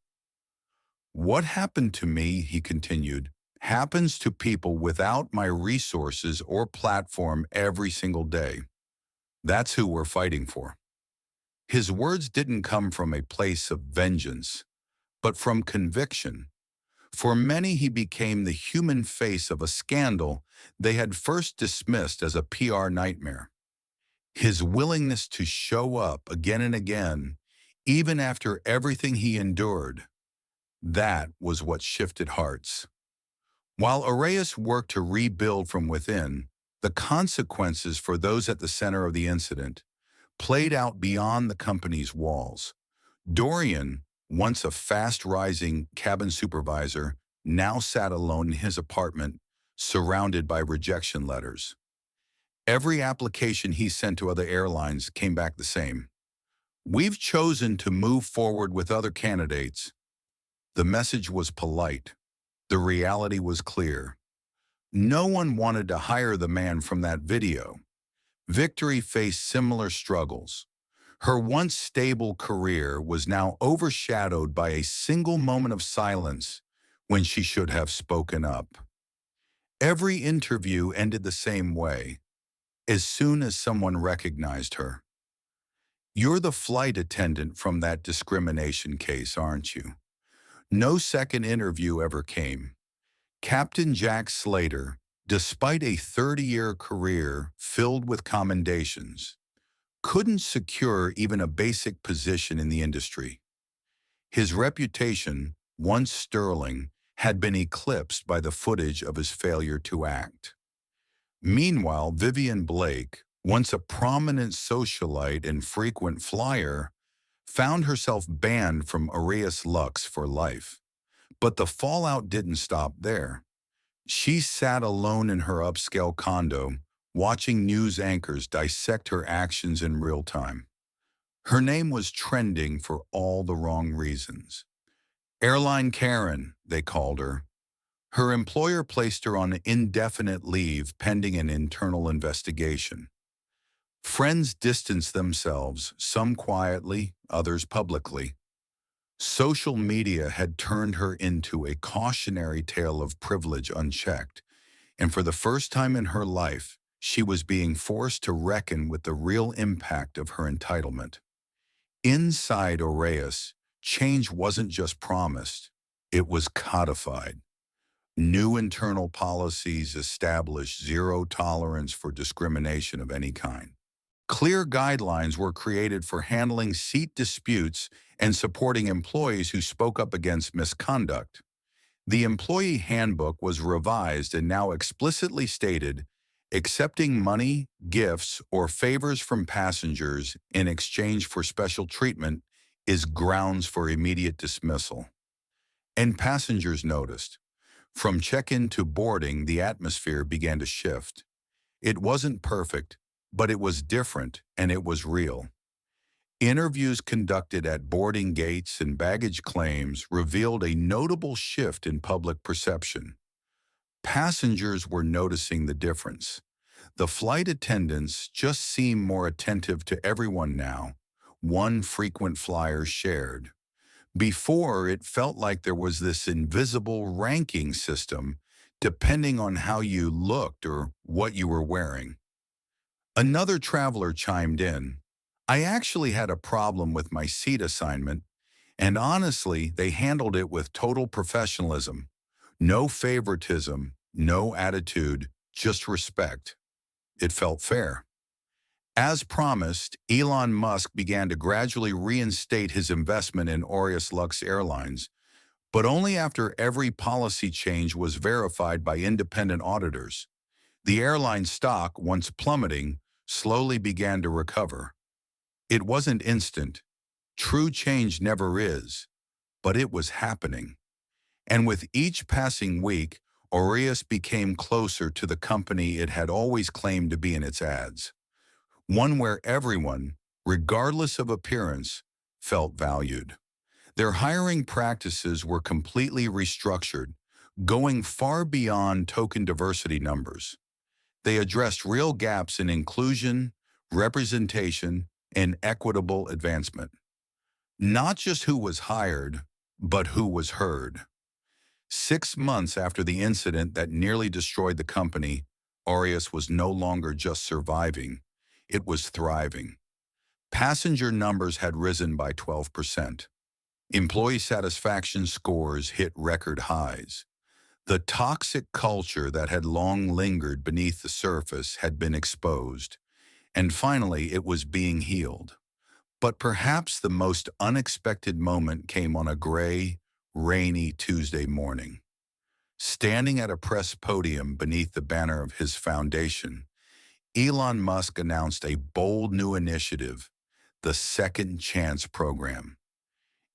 "What happened to me," he continued, "happens to people without my resources or platform every single day. That's who we're fighting for." His words didn't come from a place of vengeance, but from conviction. For many, he became the human face of a scandal they had first dismissed as a PR nightmare. His willingness to show up again and again, even after everything he endured, that was what shifted hearts. While Aureus worked to rebuild from within, the consequences for those at the center of the incident played out beyond the company's walls. Dorian, once a fast-rising cabin supervisor, now sat alone in his apartment, surrounded by rejection letters. Every application he sent to other airlines came back the same: "We've chosen to move forward with other candidates." The message was polite. The reality was clear. No one wanted to hire the man from that video. Victory faced similar struggles. Her once stable career was now overshadowed by a single moment of silence when she should have spoken up. Every interview ended the same way: as soon as someone recognized her. "You're the flight attendant from that discrimination case, aren't you?" No second interview ever came. Captain Jack Slater, despite a 30-year career filled with commendations, couldn't secure even a basic position in the industry. His reputation, once sterling, had been eclipsed by the footage of his failure to act. Meanwhile, Vivian Blake, once a prominent socialite and frequent flyer, found herself banned from Aureus Lux for life. But the fallout didn't stop there. She sat alone in her upscale condo, watching news anchors dissect her actions in real time. Her name was trending for all the wrong reasons. Airline Karen, they called her. Her employer placed her on indefinite leave pending an internal investigation. Friends distanced themselves, some quietly, others publicly. Social media had turned her into a cautionary tale of privilege unchecked, and for the first time in her life, she was being forced to reckon with the real impact of her entitlement. Inside Aureus, change wasn't just promised, it was codified. New internal policies established zero tolerance for discrimination of any kind. Clear guidelines were created for handling seat disputes and supporting employees who spoke up against misconduct. The employee handbook was revised and now explicitly stated, accepting money, gifts, or favors from passengers in exchange for special treatment is grounds for immediate dismissal. And passengers noticed. From check-in to boarding, the atmosphere began to shift. It wasn't perfect, but it was different and it was real. Interviews conducted at boarding gates and baggage claims revealed a notable shift in public perception. Passengers were noticing the difference. The flight attendants just seemed more attentive to everyone now, one frequent flyer shared. Before, it felt like there was this invisible ranking system depending on how you looked or what you were wearing. Another traveler chimed in, "I actually had a problem with my seat assignment, and honestly, they handled it with total professionalism. No favoritism, no attitude, just respect. It felt fair." As promised, Elon Musk began to gradually reinstate his investment in Aureus Lux Airlines, but only after every policy change was verified by independent auditors. The airline stock, once plummeting, slowly began to recover. It wasn't instant. True change never is, but it was happening. And with each passing week, Aureus became closer to the company it had always claimed to be in its ads. One where everyone, regardless of appearance, felt valued. Their hiring practices were completely restructured, going far beyond token diversity numbers. They addressed real gaps in inclusion, representation, and equitable advancement. Not just who was hired, but who was heard. 6 months after the incident that nearly destroyed the company, Aureus was no longer just surviving, it was thriving. Passenger numbers had risen by 12%. Employee satisfaction scores hit record highs. The toxic culture that had long lingered beneath the surface had been exposed, and finally it was being healed. But perhaps the most unexpected moment came on a gray, rainy Tuesday morning. Standing at a press podium beneath the banner of his foundation, Elon Musk announced a bold new initiative, the Second Chance Program.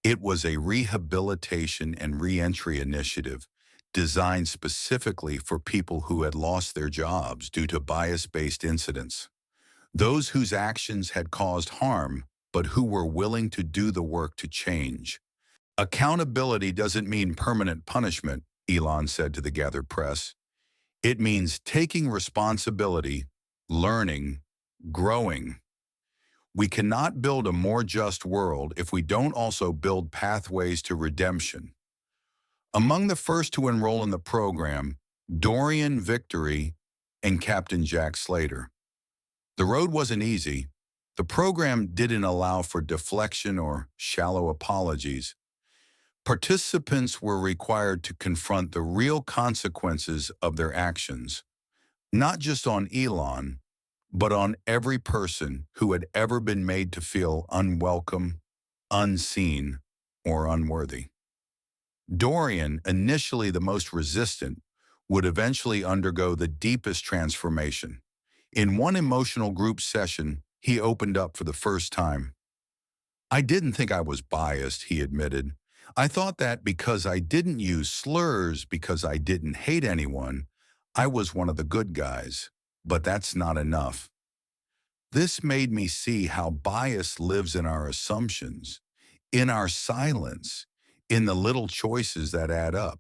It was a rehabilitation and reentry initiative designed specifically for people who had lost their jobs due to bias-based incidents. Those whose actions had caused harm, but who were willing to do the work to change. Accountability doesn't mean permanent punishment, Elon said to the gathered press. It means taking responsibility, learning, growing. We cannot build a more just world if we don't also build pathways to redemption. Among the first to enroll in the program, Dorian Victory and Captain Jack Slater. The road wasn't easy. The program didn't allow for deflection or shallow apologies. Participants were required to confront the real consequences of their actions, not just on Elon, but on every person who had ever been made to feel unwelcome, unseen, or unworthy. Dorian, initially the most resistant, would eventually undergo the deepest transformation. In one emotional group session, he opened up for the first time. "I didn't think I was biased," he admitted. "I thought that because I didn't use slurs, because I didn't hate anyone, I was one of the good guys. But that's not enough." This made me see how bias lives in our assumptions, in our silence, in the little choices that add up.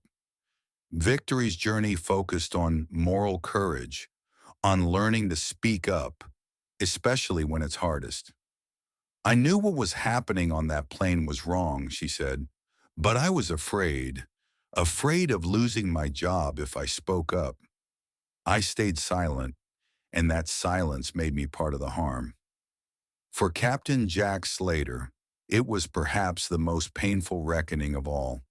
Victory's journey focused on moral courage, on learning to speak up, especially when it's hardest. "I knew what was happening on that plane was wrong," she said, "but I was afraid of losing my job if I spoke up. I stayed silent, and that silence made me part of the harm." For Captain Jack Slater, it was perhaps the most painful reckoning of all.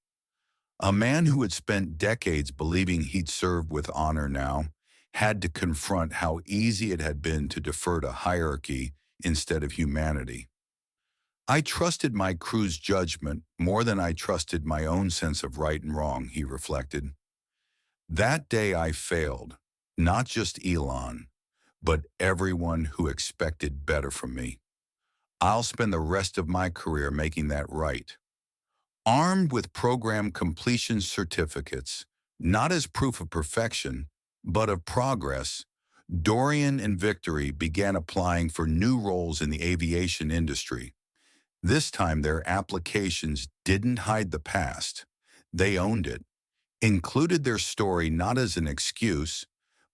A man who had spent decades believing he'd served with honor now had to confront how easy it had been to defer to hierarchy instead of humanity. "I trusted my crew's judgment more than I trusted my own sense of right and wrong," he reflected. "That day I failed, not just Elon, but everyone who expected better from me. I'll spend the rest of my career making that right." Armed with program completion certificates, not as proof of perfection, but of progress, Dorian and Victory began applying for new roles in the aviation industry. This time their applications didn't hide the past. They owned it, included their story not as an excuse,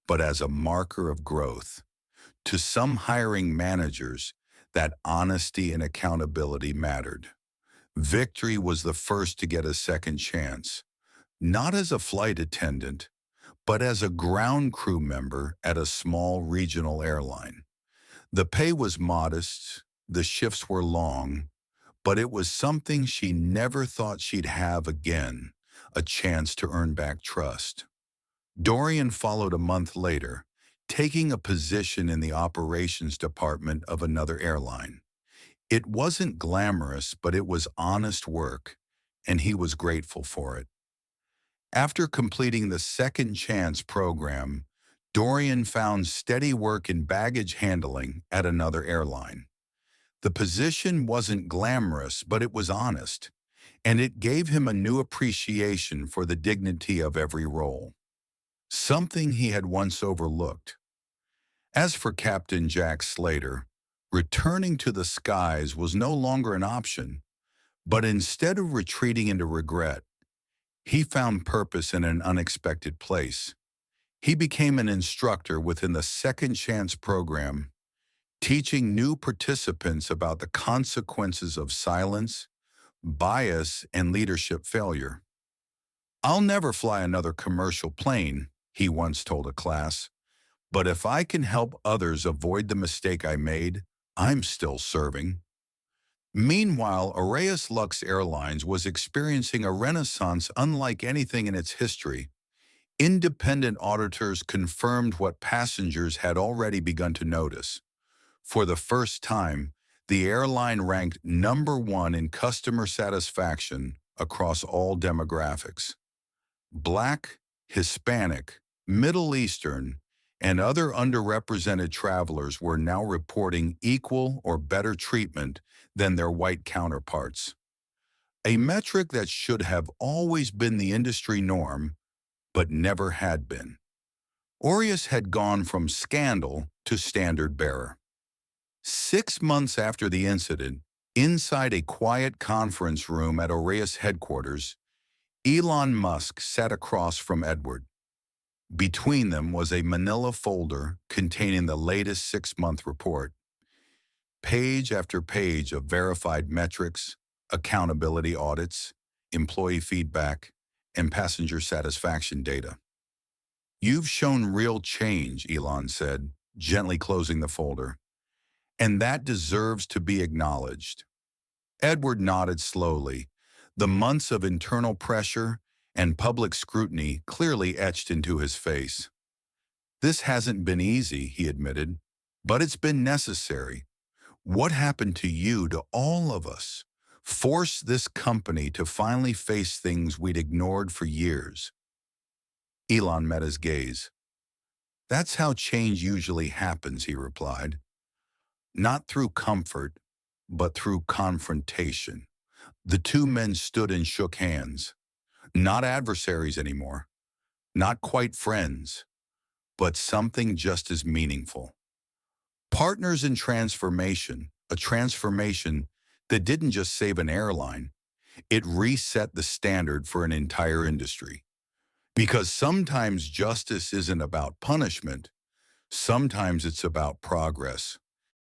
but as a marker of growth. To some hiring managers, that honesty and accountability mattered. Victory was the first to get a second chance, not as a flight attendant, but as a ground crew member at a small regional airline. The pay was modest, the shifts were long, but it was something she never thought she'd have again, a chance to earn back trust. Dorian followed a month later, taking a position in the operations department of another airline. It wasn't glamorous, but it was honest work, and he was grateful for it. After completing the Second Chance program, Dorian found steady work in baggage handling at another airline. The position wasn't glamorous, but it was honest, and it gave him a new appreciation for the dignity of every role, something he had once overlooked. As for Captain Jack Slater, returning to the skies was no longer an option, but instead of retreating into regret, he found purpose in an unexpected place. He became an instructor within the Second Chance program, teaching new participants about the consequences of silence, bias, and leadership failure. "I'll never fly another commercial plane," he once told a class, "but if I can help others avoid the mistake I made, I'm still serving." Meanwhile, Araeus Lux Airlines was experiencing a renaissance unlike anything in its history. Independent auditors confirmed what passengers had already begun to notice. For the first time, the airline ranked #1 in customer satisfaction across all demographics. Black, Hispanic, Middle Eastern, and other underrepresented travelers were now reporting equal or better treatment than their white counterparts. A metric that should have always been the industry norm, but never had been. Aureus had gone from scandal to standard bearer. 6 months after the incident, inside a quiet conference room at Aureus headquarters, Elon Musk sat across from Edward. Between them was a manila folder containing the latest 6-month report. Page after page of verified metrics, accountability audits, employee feedback, and passenger satisfaction data. "You've shown real change," Elon said, gently closing the folder. and that deserves to be acknowledged. Edward nodded slowly. The months of internal pressure and public scrutiny clearly etched into his face. This hasn't been easy, he admitted, but it's been necessary. What happened to you, to all of us, forced this company to finally face things we'd ignored for years. Elon met his gaze. That's how change usually happens, he replied. Not through comfort, but through confrontation. The two men stood and shook hands. Not adversaries anymore, not quite friends, but something just as meaningful. Partners in transformation, a transformation that didn't just save an airline, it reset the standard for an entire industry. Because sometimes justice isn't about punishment, sometimes it's about progress.